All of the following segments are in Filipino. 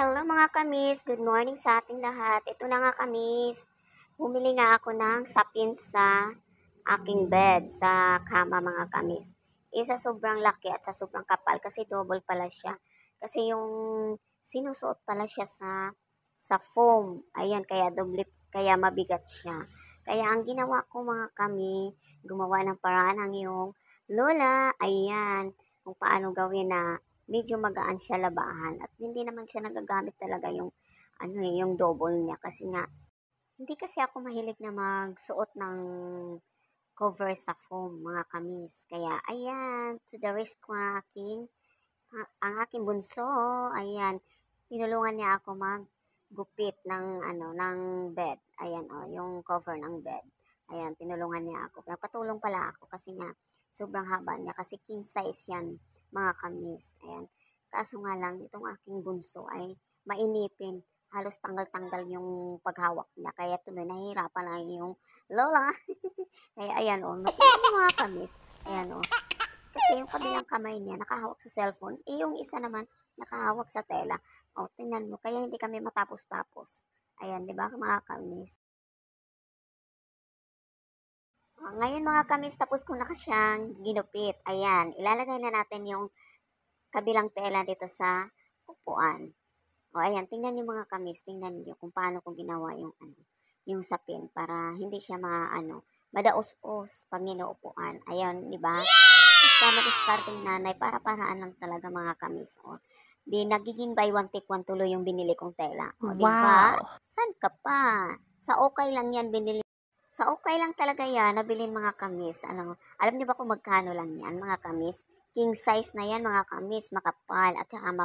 Hello mga kamis, good morning sa ating lahat. Ito na nga kamis, bumili nga ako ng sapin sa aking bed, sa kama mga kamis. Isa sobrang laki at sa sobrang kapal kasi double pala siya. Kasi yung sinusuot pala siya sa foam. Ayan, kaya doble, kaya mabigat siya. Kaya ang ginawa ko mga kami, gumawa ng paraan ng iyong lola, ayan, kung paano gawin na medyo magaan siya labahan at hindi naman siya nagagamit talaga yung yung double niya kasi nga hindi kasi ako mahilig na magsuot ng cover sa foam mga kamis. Kaya ayan, to the risk ko ang aking bunso, ayan, tinulungan niya ako maggupit ng ng bed. Ayan yung cover ng bed. Ayan, tinulungan niya ako. Napatulong pala ako kasi nga sobrang haba niya kasi king size yan mga kamis. Ayan. Kaso nga lang, itong aking bunso ay mainipin. Halos tanggal-tanggal yung paghawak niya. Kaya tuloy nahihirapan lang yung lola. Kaya ayan nakita niyo mga kamis. Ayan kasi yung kabilang kamay niya nakahawak sa cellphone. Yung isa naman nakahawak sa tela. Tingnan mo. Kaya hindi kami matapos-tapos. Ayan, di ba mga kamis? Ngayon mga kamis, tapos ko na siyang ginupit. Ayan, ilalagay na natin yung kabilang tela dito sa upuan. Ayan, tingnan niyo mga kamis, tingnan niyo kung paano ko ginawa yung sapin para hindi siya madaos-os pag ninuupuan. Ayan, di ba? Basta mag-starting nanay, para-paraan lang talaga mga kamis. Di nagiging buy one take one tuloy yung binili kong tela. Di ba? Wow! San ka pa? Sa okay lang yan binili. Sa okay lang talaga yan, nabilin mga kamis. Alam niyo ba kung magkano lang yan, mga kamis? King size na yan, mga kamis. Makapal at saka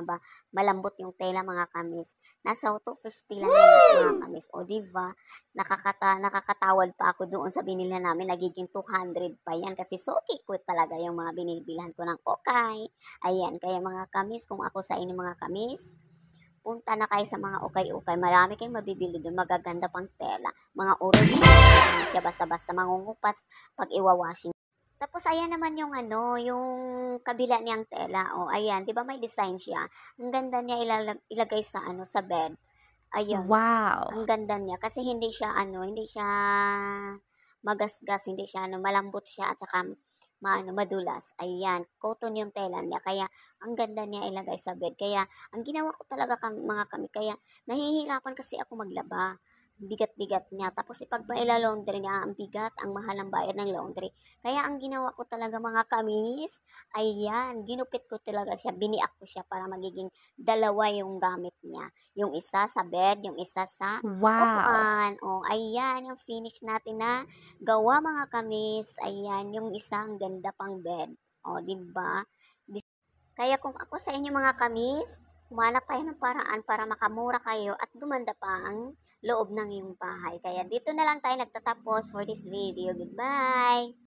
malambot yung tela, mga kamis. Nasa 250 lang yan, mga kamis. O, diba? Nakakatawad pa ako doon sa binili namin. Nagiging 200 pa yan. Kasi suki ko talaga yung mga binibilhan ko ng okay. Ayan, kaya mga kamis, kung ako sa inyo mga kamis, punta na kayo sa mga ukay-ukay. Marami kayong mabibili doon. Magaganda pang tela. Mga original. Hindi siya basta-basta mangungupas pag iwawashing. Tapos ayan naman yung yung kabila niyang tela. Ayan, 'di ba may design siya? Ang ganda niya ilagay sa sa bed. Ayun. Wow! Ang ganda niya kasi hindi siya magasgas, hindi siya malambot siya at saka madulas. Ayan, cotton yung tela niya. Kaya ang ganda niya ilagay sa bed. Kaya ang ginawa ko talaga mga kami, kaya nahihirapan kasi ako maglaba. Bigat-bigat niya. Tapos ipag laundry niya, ang bigat, ang mahal ng bayad ng laundry. Kaya ang ginawa ko talaga mga kamis, ayan, ginupit ko talaga siya, biniak ko siya para magiging dalawa yung gamit niya. Yung isa sa bed, yung isa sa Wow! upuan. Ayan, yung finish natin na gawa mga kamis. Ayan, yung isang ganda pang bed. Di ba? Kaya kung ako sa inyo mga kamis, humanap kayo ng paraan para makamura kayo at gumanda pa ang loob ng iyong bahay. Kaya dito na lang tayo nagtatapos for this video. Goodbye!